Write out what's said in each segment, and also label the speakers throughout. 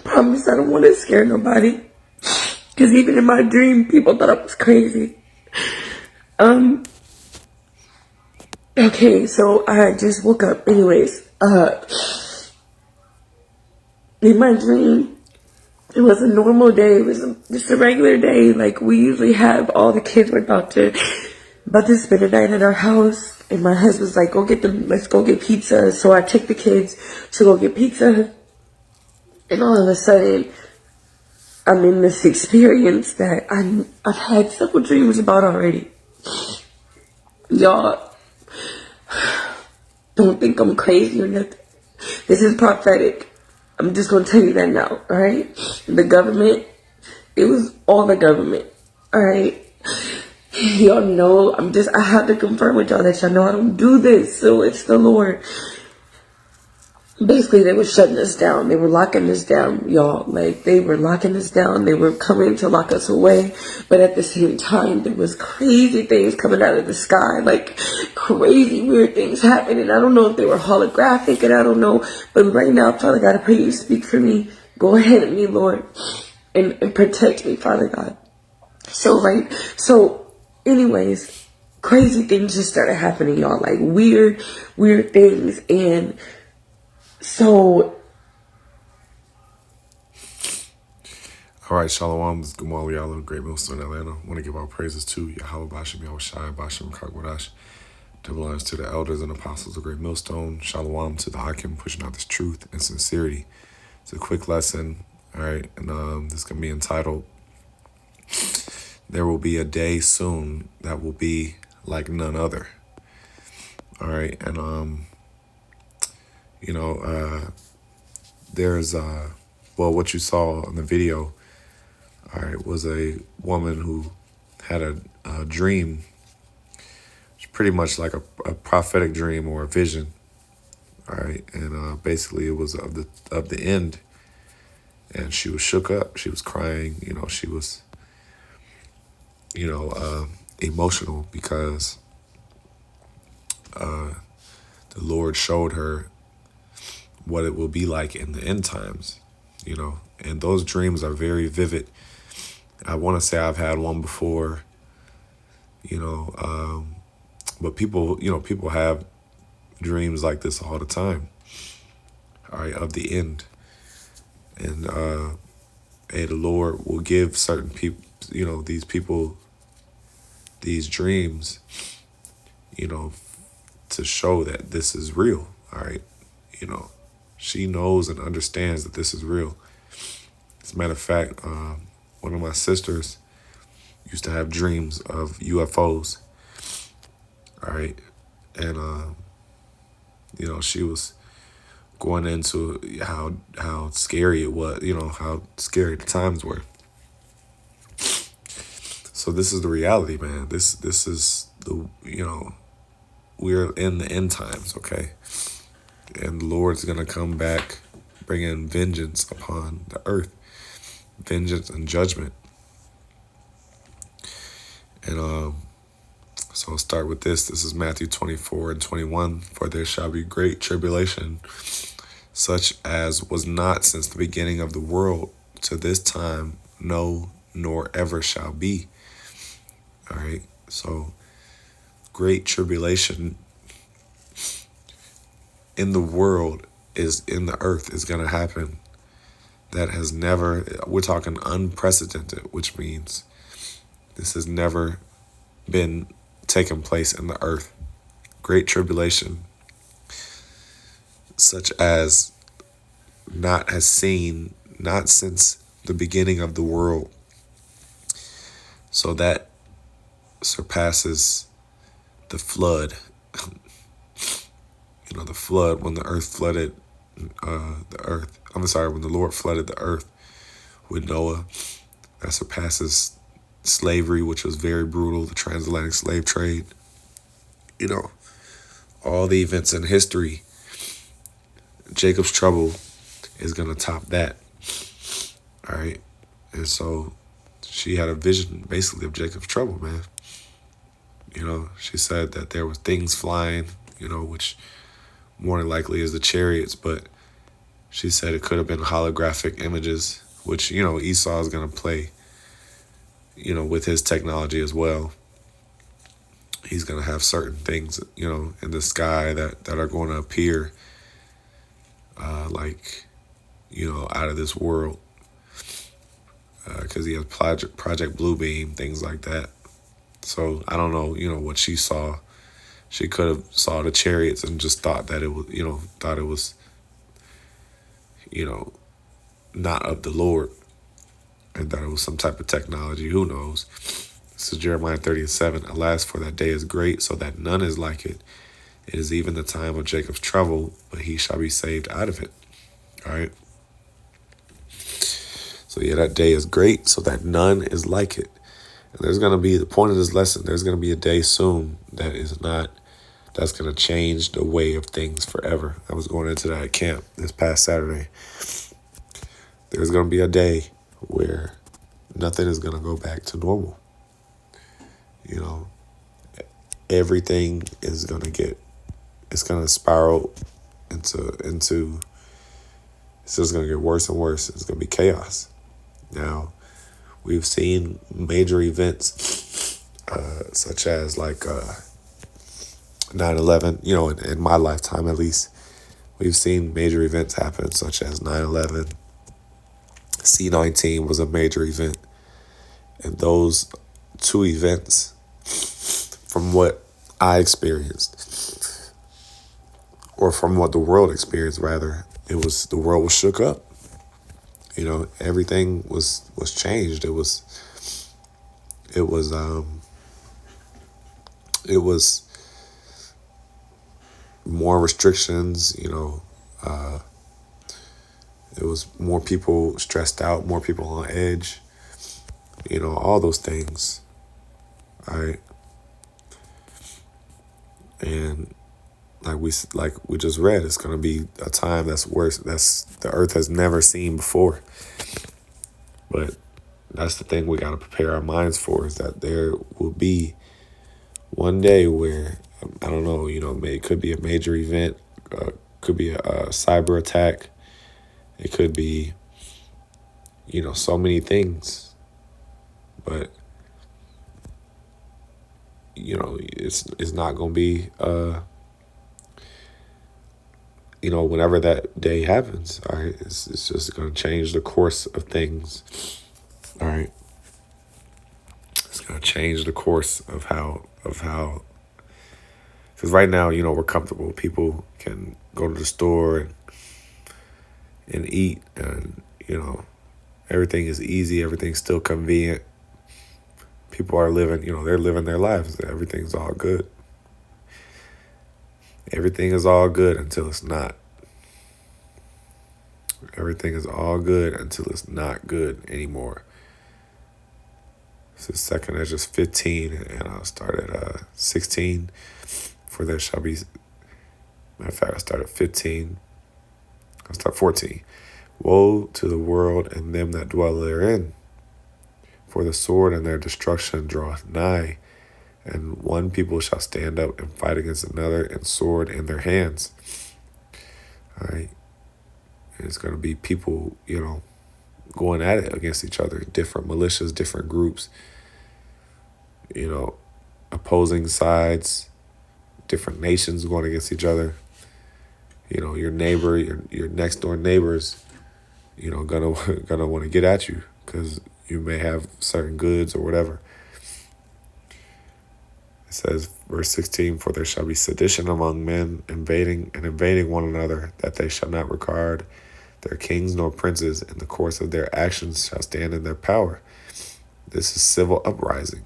Speaker 1: Promise I don't want to scare nobody. Because even in my dream, people thought I was crazy. Okay, so I just woke up. Anyways, in my dream, it was a normal day. It was just a regular day. Like we usually have. All the kids were about to spend the night at our house. And my husband's like, let's go get pizza. So I take the kids to go get pizza. And all of a sudden, I'm in this experience that I've had several dreams about already. Y'all don't think I'm crazy or nothing. This is prophetic. I'm just gonna tell you that now, alright? The government, it was all the government, alright? Y'all know, I have to confirm with y'all that y'all know I don't do this, so it's the Lord. Basically, they were shutting us down. They were locking us down, y'all. Like, they were locking us down. They were coming to lock us away. But at the same time, there was crazy things coming out of the sky. Like, crazy, weird things happening. I don't know if they were holographic, and I don't know. But right now, Father God, I pray you speak for me. Go ahead of me, Lord. And protect me, Father God. So, anyways, crazy things just started happening, y'all. Like, weird things. And so,
Speaker 2: all right, Shalom, this is Gamal Yalo, Great Millstone, Atlanta. I want to give our praises to YAHAWAH, BAHASHAM, YAHAWASHI, BAHASHAM, Kakwadash. Double honors to the elders and apostles of Great Millstone. Shalom to the Hakim, pushing out this truth and sincerity. It's a quick lesson, all right? And this is going to be entitled, There Will Be a Day Soon That Will Be Like None Other. All right, and, there's, what you saw in the video, all right, was a woman who had a dream. It's pretty much like a prophetic dream or a vision. All right, and basically it was of the end, and she was shook up. She was crying. She was, emotional because the Lord showed her what it will be like in the end times. And those dreams are very vivid. I want to say I've had one before, but people have dreams like this all the time, all right, of the end. And the Lord will give certain people, these people, these dreams, to show that this is real, all right? She knows and understands that this is real. As a matter of fact, one of my sisters used to have dreams of UFOs, all right? And, she was going into how scary it was, how scary the times were. So this is the reality, man. This is the, we're in the end times, okay? And the Lord's going to come back bringing vengeance upon the earth, vengeance and judgment. And so I'll start with this. This is Matthew 24:21. For there shall be great tribulation, such as was not since the beginning of the world to this time, no, nor ever shall be. All right. So great tribulation in the world is in the earth is going to happen. That has never, we're talking unprecedented, which means this has never been taking place in the earth. Great tribulation, such as not has seen, not since the beginning of the world. So that surpasses the flood. The flood, when the earth flooded when the Lord flooded the earth with Noah, that surpasses slavery, which was very brutal, the transatlantic slave trade. All the events in history, Jacob's trouble is going to top that. All right. And so she had a vision basically of Jacob's trouble, man. She said that there were things flying, which more than likely is the chariots, but She said it could have been holographic images, which, Esau is going to play, with his technology as well. He's going to have certain things, in the sky that are going to appear like, out of this world. Because he has Project Bluebeam, things like that. So I don't know, what she saw. She could have saw the chariots and just thought that it was, not of the Lord, and that it was some type of technology. Who knows? This is Jeremiah 30:7. Alas, for that day is great, so that none is like it. It is even the time of Jacob's trouble, but he shall be saved out of it. All right. So yeah, that day is great, so that none is like it. And there's going to be, the point of this lesson, there's going to be a day soon that's going to change the way of things forever. I was going into that camp this past Saturday. There's going to be a day where nothing is going to go back to normal. Everything is going to it's going to spiral into, it's just going to get worse and worse. It's going to be chaos. Now, we've seen major events, such as like 9/11, in my lifetime at least. We've seen major events happen, such as 9/11. C-19 was a major event. And those two events, from what I experienced, or from what the world experienced, rather, the world was shook up. Everything was changed. It was more restrictions. It was more people stressed out, more people on edge. All those things. All right. And like we just read, it's going to be a time that's worse. That's the earth has never seen before. But that's the thing we got to prepare our minds for, is that there will be one day where, I don't know, it could be a major event, could be a cyber attack. It could be, so many things. But, it's not going to be, whenever that day happens, all right, it's just going to change the course of things, all right. It's going to change the course of how, because right now, we're comfortable. People can go to the store and eat, and, everything is easy. Everything's still convenient. People are living, they're living their lives. Everything's all good. Everything is all good until it's not. Everything is all good until it's not good anymore. This is 2 Ezra 15, and I'll start at 16. For there shall be, matter of fact, I'll start at 15. I'll start 14. Woe to the world and them that dwell therein, for the sword and their destruction draweth nigh. And one people shall stand up and fight against another, and sword in their hands. All right. And it's going to be people, going at it against each other. Different militias, different groups, opposing sides, different nations going against each other. Your neighbor, your next door neighbors, gonna want to get at you because you may have certain goods or whatever. It says, verse 16, for there shall be sedition among men, invading one another, that they shall not regard their kings nor princes, and the course of their actions shall stand in their power. This is civil uprising.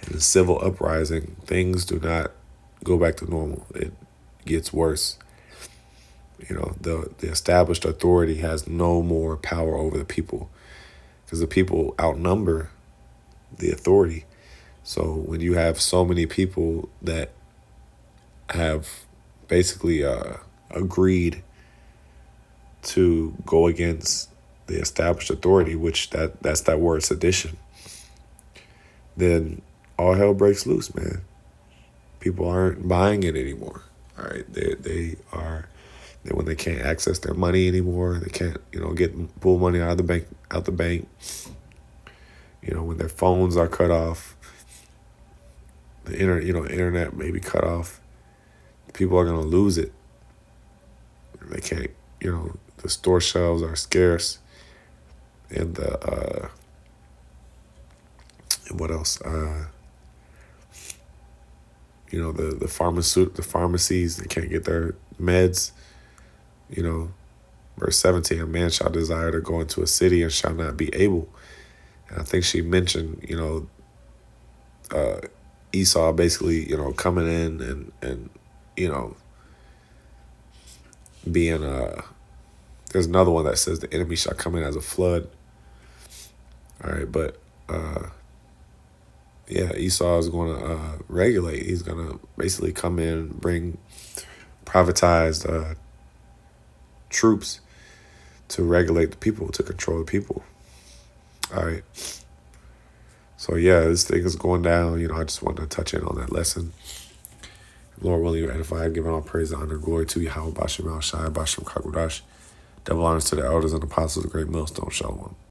Speaker 2: In a civil uprising, things do not go back to normal. It gets worse. The established authority has no more power over the people, because the people outnumber the authority. So when you have so many people that have basically agreed to go against the established authority, which that's that word sedition, then all hell breaks loose, man. People aren't buying it anymore. All right, Then when they can't access their money anymore, they can't, pull money out of the bank, when their phones are cut off, the internet may be cut off, people are going to lose it. They can't, the store shelves are scarce, and and what else? The pharmacies, they can't get their meds. Verse 17, a man shall desire to go into a city and shall not be able. And I think she mentioned, Esau basically, coming in and being there's another one that says the enemy shall come in as a flood. All right, but Esau is going to regulate. He's going to basically come in, bring privatized troops to regulate the people, to control the people. All right. So, this thing is going down. I just wanted to touch in on that lesson. Lord willing, you're edified, giving all praise, honor, glory to YAHAWAH, BAHASHAM, YAHAWASHI, BAHASHAM, KAGWADASH. Double honors to the elders and apostles of the great millstone. Shalom.